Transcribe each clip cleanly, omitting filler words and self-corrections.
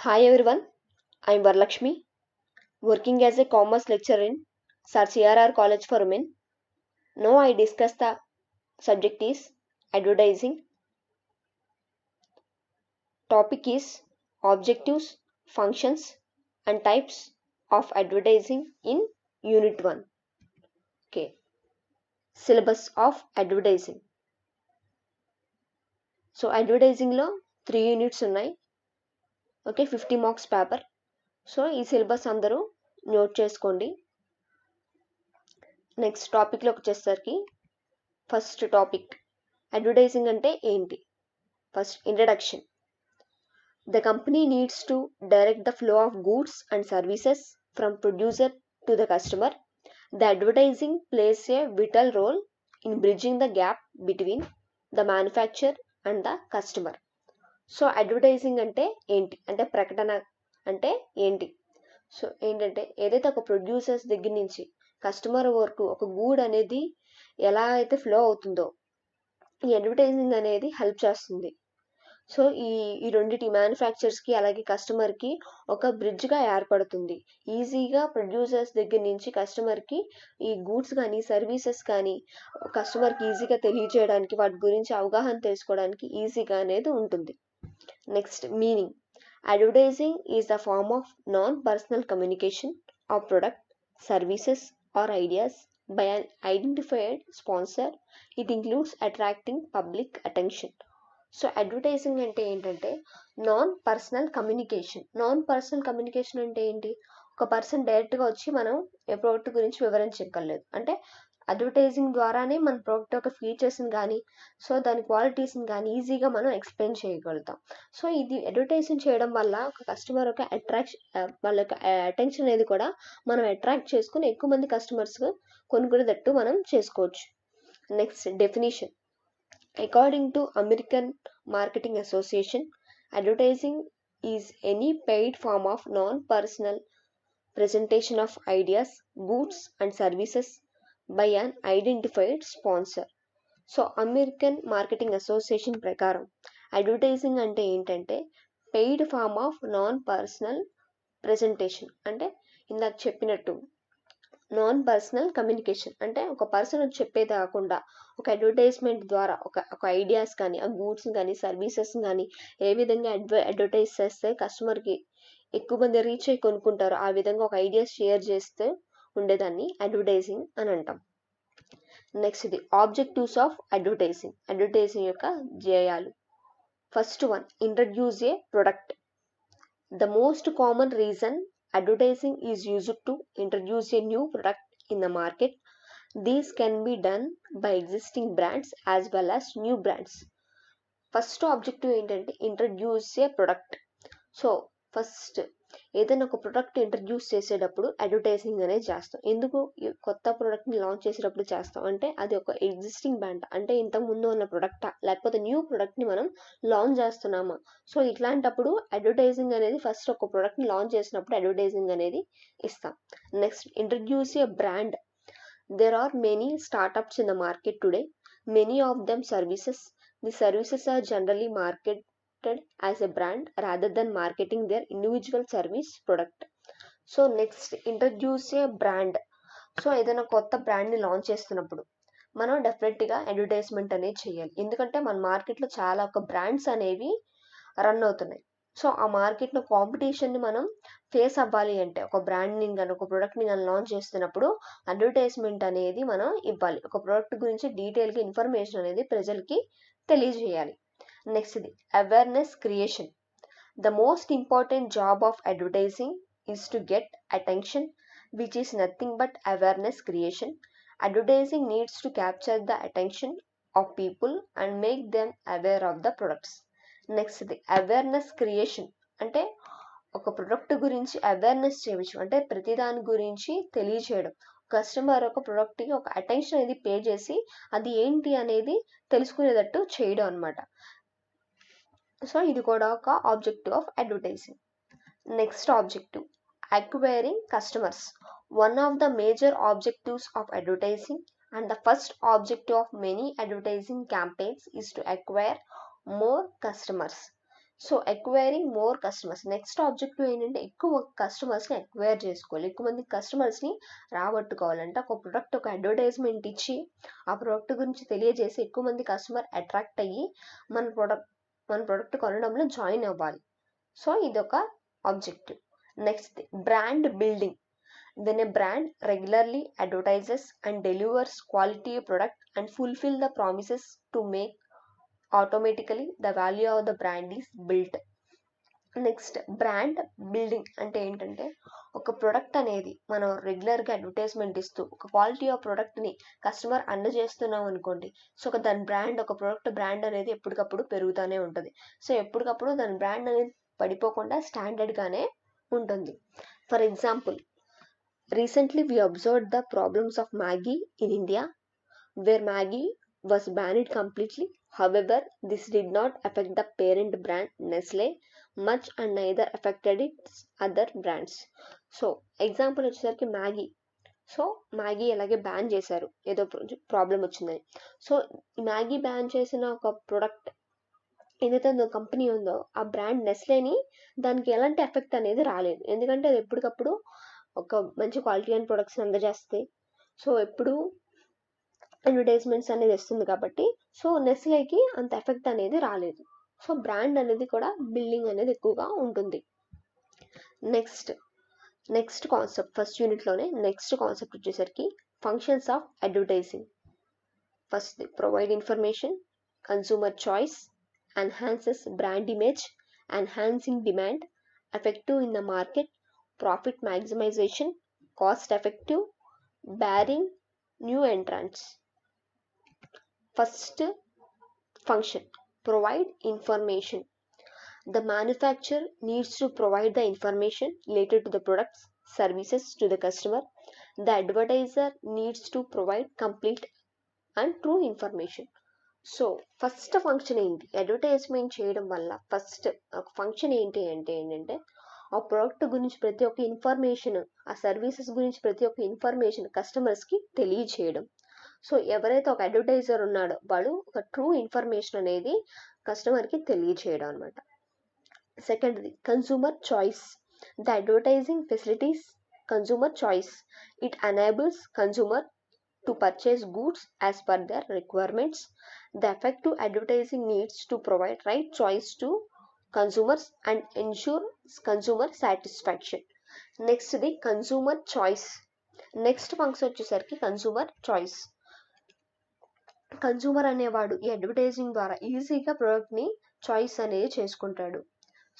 Hi everyone, I'm Varlakshmi, working as a commerce lecturer in Sir CRR College for Women. Now I discuss the subject is advertising. Topic is objectives, functions and types of advertising in Unit 1. Okay, syllabus of advertising. So advertising లో 3 units ఉన్నాయి. Okay 50 marks paper. So ఈ syllabus అందరూ note చేసుకోండి. Next టాపిక్లోకి వచ్చేసరికి first topic advertising అంటే ఏంటి. First introduction. The company needs to direct the flow of goods and services from producer to the customer. The advertising plays a vital role in bridging the gap between the manufacturer and the customer. So advertising అంటే ఏంటి అంటే ప్రకటన అంటే ఏంటి. So ఏంటంటే ఏదైతే ఒక producers దగ్గర నుంచి కస్టమర్ వరకు ఒక గూడ్ అనేది ఎలా అయితే ఫ్లో అవుతుందో ఈ అడ్వర్టైజింగ్ అనేది హెల్ప్ చేస్తుంది. సో ఈ రెండిటి మ్యానుఫ్యాక్చర్స్కి అలాగే కస్టమర్కి ఒక బ్రిడ్జ్గా ఏర్పడుతుంది. ఈజీగా ప్రొడ్యూసర్స్ దగ్గర నుంచి కస్టమర్కి ఈ గూడ్స్ కానీ సర్వీసెస్ కానీ కస్టమర్కి ఈజీగా తెలియజేయడానికి వాటి గురించి అవగాహన తెలుసుకోవడానికి ఈజీగా అనేది ఉంటుంది. Next meaning. Advertising is the form of non personal communication of product services or ideas by an identified sponsor. It includes attracting public attention. So advertising అంటే ఏంటంటే నాన్ పర్సనల్ కమ్యూనికేషన్ అంటే ఏంటి, ఒక పర్సన్ డైరెక్ట్గా వచ్చి మనం ఏ ప్రోడక్ట్ గురించి వివరించగలలేదు. అంటే అడ్వర్టైజింగ్ ద్వారానే మన ప్రోడక్ట్ యొక్క ఫీచర్స్ని కానీ సో దాని క్వాలిటీస్ని కానీ ఈజీగా మనం ఎక్స్ప్లెయిన్ చేయగలుగుతాం. సో ఇది అడ్వర్టైజింగ్ చేయడం వల్ల ఒక కస్టమర్ యొక్క వాళ్ళ యొక్క అటెన్షన్ అనేది కూడా మనం అట్రాక్ట్ చేసుకుని ఎక్కువ మంది కస్టమర్స్ కొనుక్కునేటట్టు మనం చేసుకోవచ్చు. Next definition. According to American Marketing Association, advertising is any paid form of non-personal presentation of ideas, goods and services by an identified sponsor. So American marketing association ప్రకారం advertising అంటే ఏంటంటే paid form of non personal presentation. అంటే ఇందాక చెప్పినట్టు non personal communication అంటే ఒక person వచ్చి చెప్పేది కాకుండా ఒక అడ్వర్టైజ్మెంట్ ద్వారా ఒక ఐడియాస్ కానీ ఆ గూడ్స్ కానీ సర్వీసెస్ కానీ ఏ విధంగా అడ్వర్టైజ్ చేస్తే కస్టమర్కి ఎక్కువ మంది రీచ్ అయ్యి కొనుక్కుంటారో ఆ విధంగా ఒక ఐడియాస్ షేర్ చేస్తే ఉండేదాన్ని అడ్వర్టైజింగ్ అని అంటాం. నెక్స్ట్ ఇది ఆబ్జెక్టివ్స్ ఆఫ్ అడ్వర్టైజింగ్ యొక్క ధ్యేయాలు. First one, introduce a product. The most common reason advertising is used to introduce a new product in the market. These can be done by existing brands as well as new brands. First objective ఏంటంటే introduce a product. So first ఏదైనా ఒక product introduce చేసేటప్పుడు advertising అనేది చేస్తాం. ఎందుకు కొత్త ప్రోడక్ట్ని launch చేసేటప్పుడు చేస్తాం అంటే అది ఒక ఎగ్జిస్టింగ్ బ్రాండ్ అంటే ఇంతకు ముందు ఉన్న ప్రొడక్టా లేకపోతే న్యూ ప్రొడక్ట్ని మనం లాంచ్ చేస్తున్నామా. సో ఇట్లాంటప్పుడు అడ్వర్టైజింగ్ అనేది ఫస్ట్ ఒక ప్రోడక్ట్ని లాంచ్ చేసినప్పుడు అడ్వర్టైజింగ్ అనేది ఇస్తాం. Next introduce A brand. There are many startups in the market today. Many of them services. The services are generally marketed as a brand rather than marketing their individual service product. So next introduce A brand. So ఏదైనా కొత్త బ్రాండ్ని launch చేస్తున్నప్పుడు మనం డెఫినెట్గా advertisement అనేది చేయాలి. ఎందుకంటే మన మార్కెట్లో చాలా ఒక బ్రాండ్స్ అనేవి రన్ అవుతున్నాయి. సో ఆ మార్కెట్లో కాంపిటీషన్ని మనం ఫేస్ అవ్వాలి అంటే ఒక బ్రాండ్ని కానీ ఒక ప్రోడక్ట్ని కానీ లాంచ్ చేస్తున్నప్పుడు అడ్వర్టైజ్మెంట్ అనేది మనం ఇవ్వాలి. ఒక ప్రోడక్ట్ గురించి డీటెయిల్గా ఇన్ఫర్మేషన్ అనేది ప్రజలకి తెలియజేయాలి. నెక్స్ట్ ఇది awareness creation. The most important job of advertising is to get attention which is nothing but awareness creation. Advertising needs to capture the attention of people and make them aware of the products. Next ఇది awareness creation అంటే ఒక product గురించి awareness చేయవచ్చు అంటే ప్రతిదాని గురించి తెలియచేయడం. Customer ఒక ప్రొడక్ట్కి ఒక అటెన్షన్ అనేది పే చేసి అది ఏంటి అనేది తెలుసుకునేటట్టు చేయడం అనమాట. సో ఇది కూడా ఒక objective of advertising. Next objective acquiring customers. One of the major objectives of advertising and the first objective of many advertising campaigns is to acquire more customers. So acquiring more customers, next objective ఏంటంటే ఎక్కువ కస్టమర్స్ని acquire చేసుకోవాలి, ఎక్కువ మంది కస్టమర్స్ని రాబట్టుకోవాలంటే ఒక product ఒక advertisement ఇచ్చి ఆ product గురించి తెలియజేసి ఎక్కువ మంది కస్టమర్ అట్రాక్ట్ అయ్యి మన ప్రొడక్ట్ కొనడంలో జాయిన్ అవ్వాలి. సో ఇదొక objective. Next brand building. When a brand regularly advertises and delivers quality product and fulfill the promises to make, automatically the value of the brand is built. Next brand building అంటే ఏంటంటే ఒక product అనేది మనం రెగ్యులర్గా advertisement ఇస్తూ ఒక quality of ప్రొడక్ట్ని customer అందజేస్తున్నాం అనుకోండి. సో దాని బ్రాండ్, ఒక ప్రొడక్ట్ బ్రాండ్ అనేది ఎప్పటికప్పుడు పెరుగుతూనే ఉంటుంది. సో ఎప్పటికప్పుడు దాని బ్రాండ్ అనేది పడిపోకుండా స్టాండర్డ్గానే ఉంటుంది. For example, recently we observed the problems of Maggi in India, where Maggi was banned completely. However, this did not affect the parent brand Nestle much and neither affected its other brands. So example వచ్చేసరికి Maggi. So Maggi అలాగే ban చేశారు, ఏదో problem వచ్చిందని. So Maggi ban చేసిన ఒక product ఏదైతే company ఉందో ఆ బ్రాండ్ నెస్లేని దానికి ఎలాంటి ఎఫెక్ట్ అనేది రాలేదు, ఎందుకంటే అది ఎప్పటికప్పుడు ఒక మంచి క్వాలిటీ అండ్ ప్రొడక్ట్స్ అందజేస్తాయి. సో ఎప్పుడు అడ్వర్టైజ్మెంట్స్ అనేది వస్తుంది కాబట్టి సో నెస్లేకి అంత ఎఫెక్ట్ అనేది రాలేదు. సో బ్రాండ్ అనేది కూడా బిల్డింగ్ అనేది ఎక్కువగా ఉంటుంది. నెక్స్ట్ కాన్సెప్ట్, ఫస్ట్ యూనిట్లోనే నెక్స్ట్ కాన్సెప్ట్ వచ్చేసరికి functions of advertising. First provide information, consumer choice, enhances brand image, enhancing demand, effective in the market, profit maximization, cost effective, barring new entrants. First function, provide information. The manufacturer needs to provide the information related to the products, services to the customer. The advertiser needs to provide complete and true information. So first function ఏంటి, advertisement చేయడం వల్ల first function ఏంటంటే ఆ product గురించి ప్రతి ఒక్క information, ఆ services గురించి ప్రతి ఒక్క ఇన్ఫర్మేషన్ కస్టమర్స్కి తెలియచేయడం. సో ఎవరైతే ఒక అడ్వర్టైజర్ ఉన్నాడో వాడు ఒక ట్రూ ఇన్ఫర్మేషన్ అనేది కస్టమర్కి తెలియచేయడం అనమాట. సెకండ్ది consumer choice. The advertising facilities consumer choice. It enables consumer to purchase goods as per their requirements. The effective advertising needs to provide right choice to consumers and ensure consumer satisfaction. Next the consumer choice. Next function వచ్చేసరికి consumer choice. Consumer అనేవాడు ఈ advertising ద్వారా ఈజీగా ప్రోడక్ట్ని choice అనేది చేసుకుంటాడు.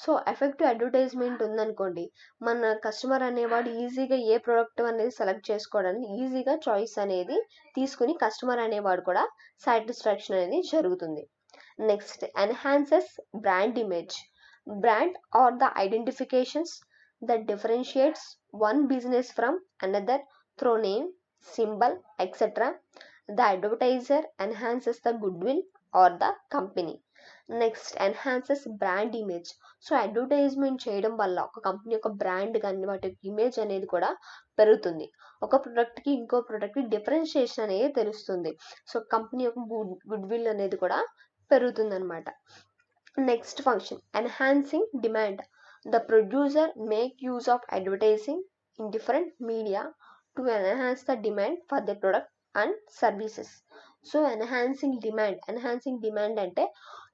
So effective advertisement ఉందనుకోండి, మన కస్టమర్ అనేవాడు ఈజీగా ఏ ప్రోడక్ట్ అనేది సెలెక్ట్ చేసుకోవడానికి ఈజీగా చాయిస్ అనేది తీసుకుని కస్టమర్ అనేవాడు కూడా సాటిస్ఫాక్షన్ అనేది జరుగుతుంది. Next enhances brand image. Brand are the identifications that differentiates one business from another through name, symbol etcetera. The advertiser enhances the goodwill or the company. Next enhances brand image. So advertisement చేయడం వల్ల ఒక company యొక్క brand కానీ వాటి యొక్క image అనేది కూడా పెరుగుతుంది. ఒక ప్రొడక్ట్కి ఇంకో ప్రొడక్ట్కి డిఫరెన్షియేషన్ అనేది తెలుస్తుంది. సో కంపెనీ యొక్క గుడ్ విల్ అనేది కూడా పెరుగుతుంది అనమాట. Next function enhancing demand. The producer make use of advertising in different media to enhance the demand for the product and services. So enhancing demand అంటే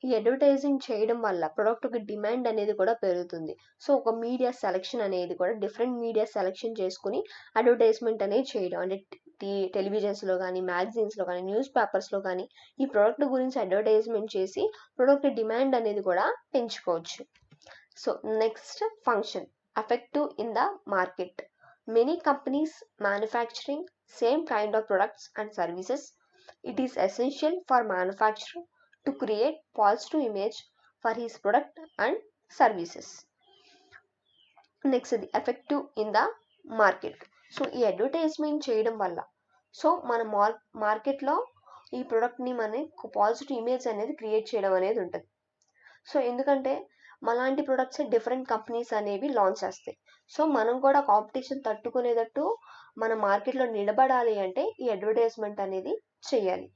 ఈ అడ్వర్టైజింగ్ చేయడం వల్ల ప్రొడక్ట్ ఒక డిమాండ్ అనేది కూడా పెరుగుతుంది. సో ఒక మీడియా సెలెక్షన్ అనేది కూడా డిఫరెంట్ మీడియా సెలెక్షన్ చేసుకుని అడ్వర్టైజ్మెంట్ అనేది చేయడం, అంటే టెలివిజన్స్లో కానీ, మ్యాగజైన్స్లో కానీ, న్యూస్ పేపర్స్లో కానీ ఈ ప్రోడక్ట్ గురించి అడ్వర్టైజ్మెంట్ చేసి ప్రోడక్ట్ డిమాండ్ అనేది కూడా పెంచుకోవచ్చు. So next function effective in the market. Many companies manufacturing same kind of products and services. It is essential for manufacturer to create positive image for his product and services. Next, the effective in the market. So ఈ advertisement చేయడం వల్ల so మన మార్కెట్లో ఈ ప్రోడక్ట్ని మనకి positive image అనేది create చేయడం అనేది ఉంటుంది. సో ఎందుకంటే మనలాంటి ప్రొడక్ట్స్ డిఫరెంట్ కంపెనీస్ అనేవి లాంచ్ చేస్తాయి. సో మనం కూడా కాంపిటీషన్ తట్టుకునేటట్టు మన మార్కెట్లో నిలబడాలి అంటే ఈ అడ్వర్టైజ్మెంట్ అనేది చేయాలి.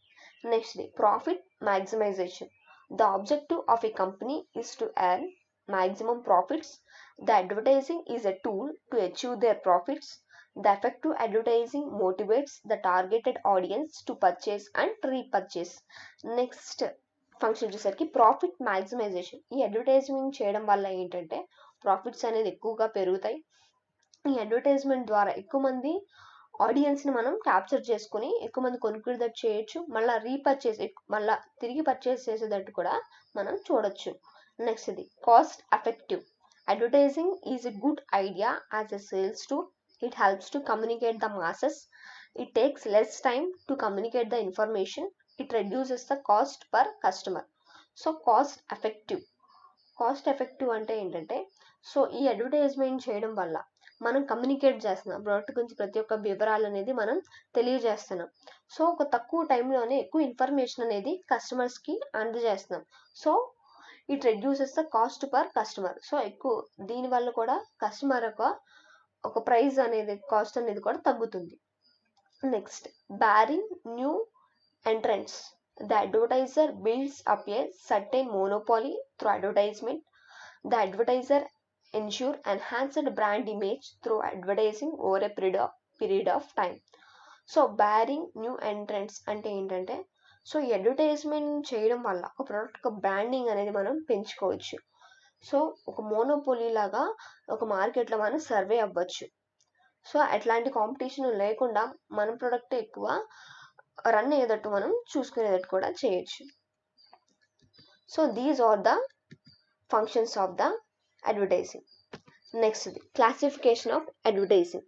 Next profit maximisation. The objective of A company is to earn maximum profits. The advertising is a tool to achieve their profits. The effective advertising motivates the targeted audience to purchase and repurchase. Next function వచ్చేసరికి profit maximisation. ఈ advertisement చేయడం వల్ల ఏంటంటే profits అనేది ఎక్కువగా పెరుగుతాయి. ఈ advertisement ద్వారా ఎక్కువ మంది ఆడియన్స్ని మనం క్యాప్చర్ చేసుకుని ఎక్కువ మంది కొనుక్కునేటట్టు చేయొచ్చు. మళ్ళీ రీపర్చేస్ మళ్ళీ తిరిగి పర్చేస్ చేసేటట్టు కూడా మనం చూడొచ్చు. నెక్స్ట్ ఇది cost effective. Advertising is a good idea as a sales tool. It helps to communicate the masses. It takes less time to communicate the information. It reduces the cost per customer. So cost effective అంటే ఏంటంటే, so ఈ advertisement చేయడం వల్ల మనం communicate చేస్తున్నాం, product గురించి ప్రతి ఒక్క వివరాలు అనేది మనం తెలియజేస్తున్నాం. సో ఒక తక్కువ టైంలోనే ఎక్కువ ఇన్ఫర్మేషన్ అనేది కస్టమర్స్కి అందజేస్తున్నాం. So it reduces the cost per customer. So ఎక్కువ దీనివల్ల కూడా కస్టమర్ ఒక ప్రైస్ అనేది కాస్ట్ అనేది కూడా తగ్గుతుంది. Next barring new entrants. The advertiser builds up a certain monopoly through advertisement. The advertiser ensure enhanced brand image through advertising over a period of time. So barring new entrants అంటే ఏంటంటే, so ఈ advertisement చేయడం వల్ల ఒక product ఒక branding అనేది మనం పెంచుకోవచ్చు. సో ఒక మోనోపోలీ లాగా ఒక మార్కెట్లో మనం సర్వే అవ్వచ్చు. సో అట్లాంటి కాంపిటీషన్ లేకుండా మన ప్రోడక్ట్ ఎక్కువ రన్ అయ్యేటట్టు మనం చూసుకునేటట్టు కూడా చేయొచ్చు. So these are the functions of the advertising. Next classification of advertising.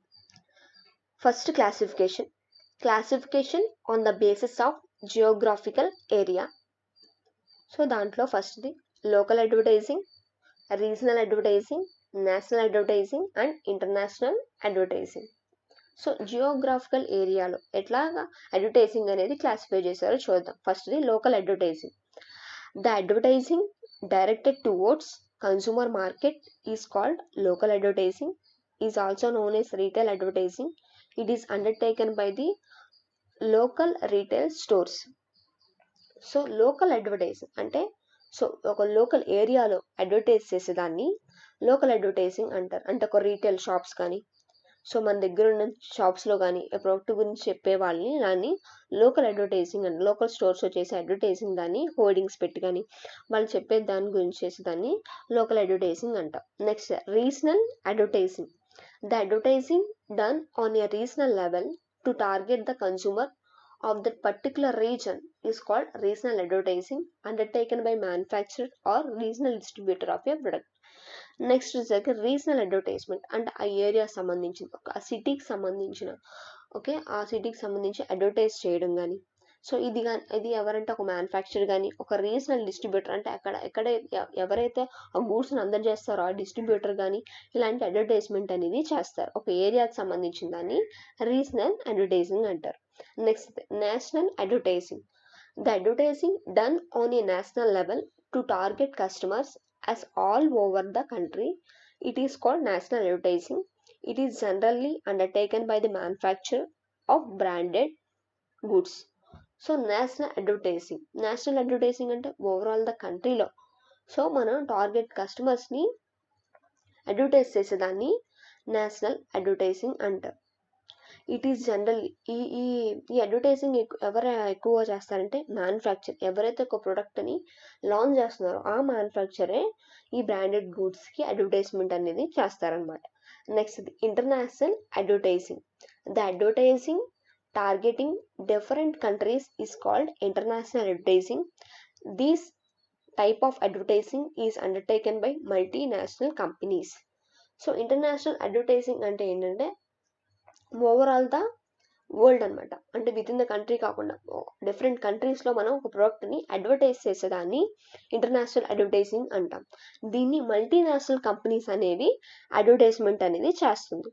First classification on the basis of geographical area. So దాంట్లో ఫస్ట్ది local advertising, regional advertising, national advertising and international advertising. So geographical ఏరియాలో ఎట్లాగా advertising అనేది classify చేశారో చూద్దాం. ఫస్ట్ది local advertising. The advertising directed towards consumer market is called local advertising. Is also known as retail advertising. It is undertaken by the local retail stores. So local advertising అంటే, so ఒక local ఏరియాలో advertise చేసేదాన్ని local advertising అంటారు. అంటే ఒక retail shops కానీ, so మన దగ్గర ఉన్న షాప్స్లో కానీ ప్రోడక్ట్ గురించి చెప్పే వాళ్ళని దాన్ని లోకల్ అడ్వర్టైజింగ్ అండ్ లోకల్ స్టోర్స్లో చేసే అడ్వర్టైజింగ్ దాన్ని హోర్డింగ్స్ పెట్టి కానీ వాళ్ళు చెప్పే దాని గురించి చేసేదాన్ని లోకల్ అడ్వర్టైజింగ్ అంటాం. Next regional advertising. The advertising done on a regional level to target the consumer of that particular region is called regional advertising, undertaken by manufacturer or regional distributor of a product. Next వచ్చేసరికి regional advertisement అంటే ఆ area సంబంధించిన ఆ సిటీకి సంబంధించిన ఆ సిటీకి సంబంధించి అడ్వర్టైజ్ చేయడం కానీ, సో ఇది ఎవరంటే ఒక మ్యానుఫ్యాక్చరర్ కానీ ఒక రీజనల్ డిస్ట్రిబ్యూటర్ అంటే ఎక్కడ ఎవరైతే ఆ గూడ్స్ని అందజేస్తారో ఆ డిస్ట్రిబ్యూటర్ కానీ ఇలాంటి అడ్వర్టైజ్మెంట్ అనేది చేస్తారు. ఒక ఏరియాకి సంబంధించిన దాన్ని రీజనల్ అడ్వర్టైజింగ్ అంటారు. Next national advertising. The advertising done on a national level to target customers as all over the country. It is called national advertising. It is generally undertaken by the manufacturer of branded goods. So national advertising అంటే overall the కంట్రీలో so మనం target కస్టమర్స్ని advertise చేసేదాన్ని national advertising అంటారు. It is generally ఈ advertising ఎవరు ఎక్కువ చేస్తారంటే manufacture. ఎవరైతే ఒక ప్రోడక్ట్ని లాంచ్ చేస్తున్నారో ఆ మ్యానుఫ్యాక్చరే ఈ బ్రాండెడ్ గూడ్స్కి అడ్వర్టైజ్మెంట్ అనేది చేస్తారనమాట. Next international advertising. The advertising targeting different countries is called international advertising. These type of advertising is undertaken by multinational companies. So international advertising అంటే ఏంటంటే ఓవరాల్ ద వరల్డ్ అనమాట. అంటే విత్ ఇన్ ద కంట్రీ కాకుండా different కంట్రీస్లో మనం ఒక ప్రోడక్ట్ని advertise చేసేదాన్ని ఇంటర్నేషనల్ అడ్వర్టైజింగ్ అంటాం. దీన్ని మల్టీనేషనల్ కంపెనీస్ అనేవి అడ్వర్టైజ్మెంట్ అనేది చేస్తుంది.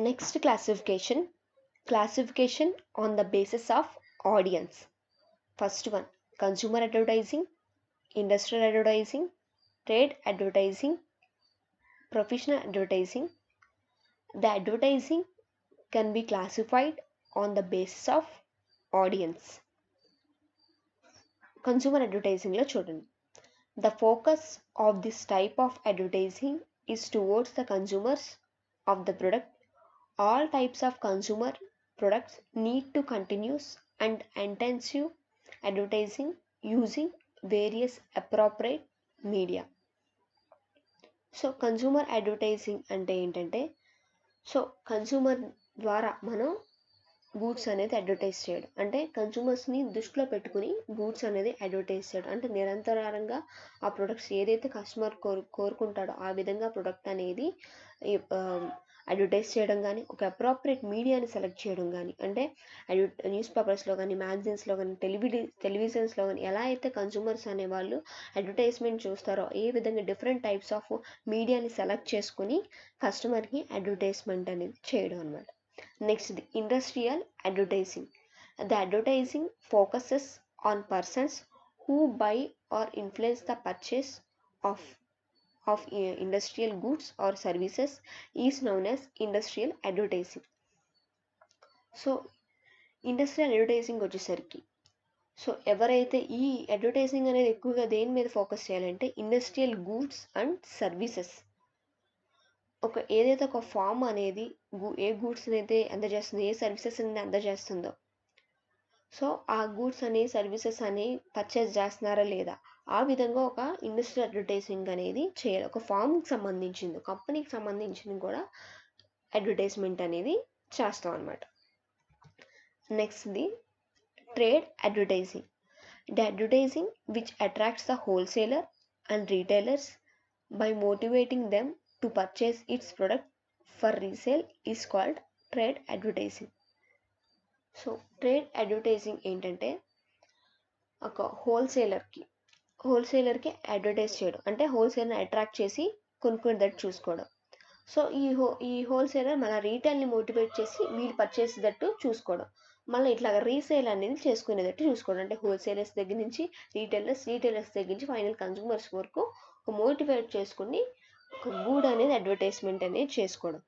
Next classification on the basis of audience. First one consumer advertising, industrial advertising, trade advertising, professional advertising. The advertising can be classified on the basis of audience. Consumer అడ్వర్టైజింగ్లో చూడండి, The focus of this type of advertising is towards the consumers of the product. All types of consumer products need to continuous and intensive advertising using various appropriate media. So consumer advertising అంటే ఏంటంటే, so consumer ద్వారా మనం goods అనేది advertise చేయడం, అంటే కన్సూమర్స్ని దృష్టిలో పెట్టుకుని goods అనేది అడ్వర్టైజ్ చేయడం, అంటే నిరంతరంగా ఆ ప్రొడక్ట్స్ ఏదైతే కస్టమర్ కోరుకుంటాడో ఆ విధంగా ప్రొడక్ట్ అనేది అడ్వర్టైజ్ చేయడం కానీ, ఒక అప్రాప్రియేట్ మీడియాని సెలెక్ట్ చేయడం కానీ, అంటే న్యూస్ పేపర్స్లో కానీ, మ్యాగజైన్స్లో కానీ, టెలివిజన్స్లో కానీ ఎలా అయితే కన్సూమర్స్ అనేవాళ్ళు అడ్వర్టైజ్మెంట్ చూస్తారో ఏ విధంగా డిఫరెంట్ టైప్స్ ఆఫ్ మీడియాని సెలెక్ట్ చేసుకుని కస్టమర్కి అడ్వర్టైజ్మెంట్ అనేది చేయడం అనమాట. Next, the industrial advertising. The advertising focuses on persons who buy or influence the purchase of industrial goods or services is known as industrial advertising. So industrial advertising వచ్చేసరికి, so ఎవరైతే ఈ advertising అనేది ఎక్కువగా దేని మీద ఫోకస్ చేయాలంటే industrial goods and services. ఏదైతే ఒక ఫామ్ అనేది ఏ గూడ్స్ అయితే అందజేస్తుందో, ఏ సర్వీసెస్ అనేది అందజేస్తుందో, సో ఆ గూడ్స్ అని సర్వీసెస్ అని పర్చేస్ చేస్తున్నారా లేదా, ఆ విధంగా ఒక ఇండస్ట్రియల్ అడ్వర్టైజింగ్ అనేది చేయాలి. ఒక ఫామ్కి సంబంధించింది, కంపెనీకి సంబంధించింది కూడా అడ్వర్టైజ్మెంట్ అనేది చేస్తాం అనమాట. Next the trade advertising. The advertising which attracts the wholesaler and retailers by motivating them to purchase its product for resale is called trade advertising. So trade advertising ఏంటంటే, ఒక హోల్సేలర్కి అడ్వర్టైజ్ చేయడం, అంటే హోల్సేలర్ని అట్రాక్ట్ చేసి కొనుక్కునేటట్టు చూసుకోవడం. So ఈ wholesaler మళ్ళీ రీటైల్ని motivate చేసి వీళ్ళు పర్చేసేటట్టు చూసుకోవడం, మళ్ళీ ఇట్లా రీసేల్ అనేది చేసుకునేటట్టు చూసుకోవడం. అంటే హోల్సేలర్స్ దగ్గర నుంచి రీటైలర్స్ దగ్గర నుంచి ఫైనల్ కన్సూమర్స్ వరకు మోటివేట్ చేసుకుని ఒక గూడ్ అనేది అడ్వర్టైజ్మెంట్ అనేది చేసుకోవడం.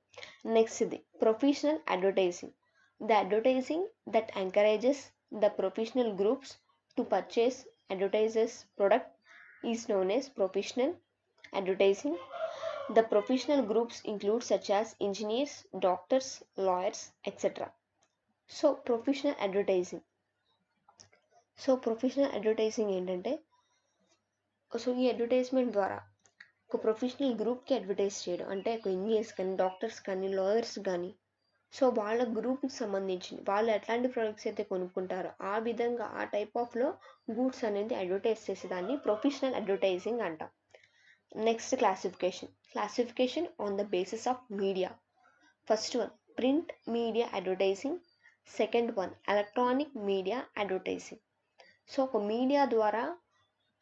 నెక్స్ట్ ఇది professional advertising. The advertising that encourages the professional groups to purchase advertisers product is known as professional advertising. The professional groups include such as engineers, doctors, lawyers, etc. So professional advertising. So professional advertising ఏంటంటే, so ఈ advertisement ద్వారా ఒక professional గ్రూప్కి advertise చేయడం, అంటే ఒక engineers కానీ, doctors కానీ, లాయర్స్ కానీ, సో వాళ్ళ గ్రూప్కి సంబంధించి వాళ్ళు ఎట్లాంటి ప్రొడక్ట్స్ అయితే కొనుక్కుంటారో ఆ విధంగా ఆ టైప్ ఆఫ్లో గూడ్స్ అనేది అడ్వర్టైజ్ చేసేదాన్ని ప్రొఫెషనల్ అడ్వర్టైజింగ్ అంటాం. Next classification on the basis of media. First one print media advertising, second one electronic media advertising. So ఒక మీడియా ద్వారా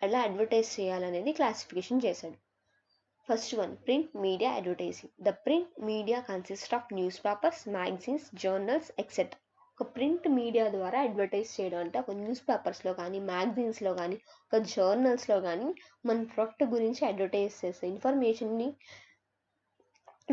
ఎలా అడ్వర్టైజ్ చేయాలనేది క్లాసిఫికేషన్ చేశాడు. First one print media advertising. The print media consist of news papers, magazines, journals etcetera. ఒక print media ద్వారా advertise చేయడం అంటే ఒక న్యూస్ పేపర్స్లో కానీ, మ్యాగజైన్స్లో కానీ, ఒక జర్నల్స్లో కానీ మన ప్రొడక్ట్ గురించి అడ్వర్టైజ్ చేసే ఇన్ఫర్మేషన్ని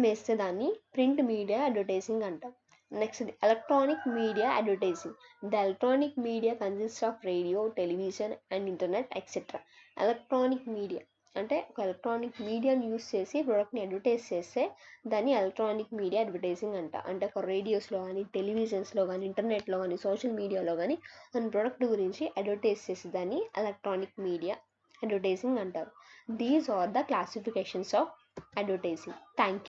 వేస్తే దాన్ని ప్రింట్ మీడియా అడ్వర్టైజింగ్ అంటాం. Next electronic media advertising. The electronic media consist of radio, television and internet etcetera. Electronic media అంటే ఒక ఎలక్ట్రానిక్ మీడియాని యూస్ చేసి ప్రొడక్ట్ని అడ్వర్టైజ్ చేస్తే దాన్ని ఎలక్ట్రానిక్ మీడియా అడ్వర్టైజింగ్ అంట. అంటే ఒక రేడియోస్లో కానీ, టెలివిజన్స్లో కానీ, ఇంటర్నెట్లో కానీ, సోషల్ మీడియాలో కానీ మన ప్రొడక్ట్ గురించి అడ్వర్టైజ్ చేసి దాన్ని ఎలక్ట్రానిక్ మీడియా అడ్వర్టైజింగ్ అంటారు. These are the classifications of advertising. Thank you.